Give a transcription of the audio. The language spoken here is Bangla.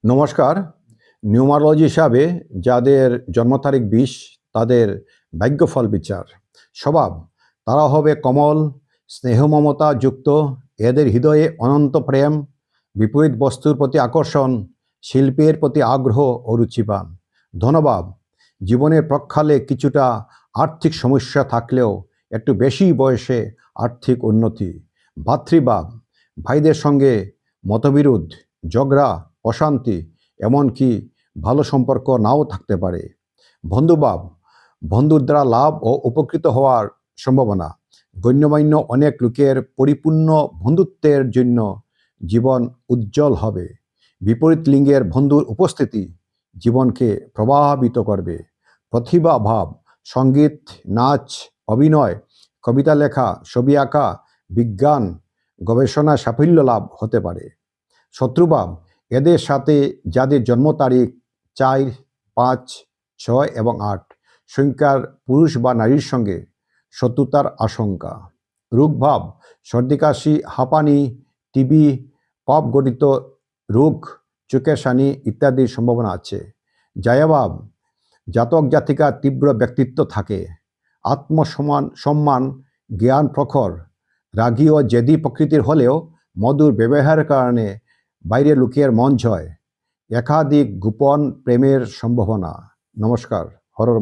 নমস্কার। নিউমারোলজি হিসাবে যাদের জন্ম তারিখ ২০ তাদের ভাগ্যফল বিচার। স্বভাব তারা হবে কোমল, স্নেহ মমতা যুক্ত, এদের হৃদয়ে অনন্ত প্রেম, বিপরীত বস্তুর প্রতি আকর্ষণ, শিল্পের প্রতি আগ্রহ ও রুচিবান। ধনভাব জীবনের প্রক্ষালে কিছুটা আর্থিক সমস্যা থাকলেও একটু বেশি বয়সে আর্থিক উন্নতি। ভাতৃভাব ভাইদের সঙ্গে মতবিরোধ, ঝগড়া, অশান্তি, এমনকি ভালো সম্পর্ক নাও থাকতে পারে। বন্ধুভাব বন্ধুর দ্বারা লাভ ও উপকৃত হওয়ার সম্ভাবনা। গণ্যমান্য অনেক লোকের পরিপূর্ণ বন্ধুত্বের জন্য জীবন উজ্জ্বল হবে। বিপরীত লিঙ্গের বন্ধুর উপস্থিতি জীবনকে প্রভাবিত করবে। প্রতিভা ভাব সঙ্গীত, নাচ, অভিনয়, কবিতা লেখা, ছবি আঁকা, বিজ্ঞান, গবেষণা সাফল্য লাভ হতে পারে। শত্রুভাব এদের সাথে যাদের জন্ম তারিখ ৪, ৫, ৬ এবং ৮ সংখ্যার পুরুষ বা নারীর সঙ্গে শত্রুতার আশঙ্কা। রোগভাব সর্দি কাশি, হাঁপানি, টিবি, কফগঠিত রোগ, চোখের ছানি ইত্যাদির সম্ভাবনা আছে। জায়াভাব জাতক জাতিকার তীব্র ব্যক্তিত্ব থাকে, সম্মান, জ্ঞান প্রখর, রাগী ও জেদি প্রকৃতির হলেও মধুর ব্যবহারের কারণে বাইরের লোকের মন জয়। একাধিক গোপন প্রেমের সম্ভাবনা। নমস্কার। হরর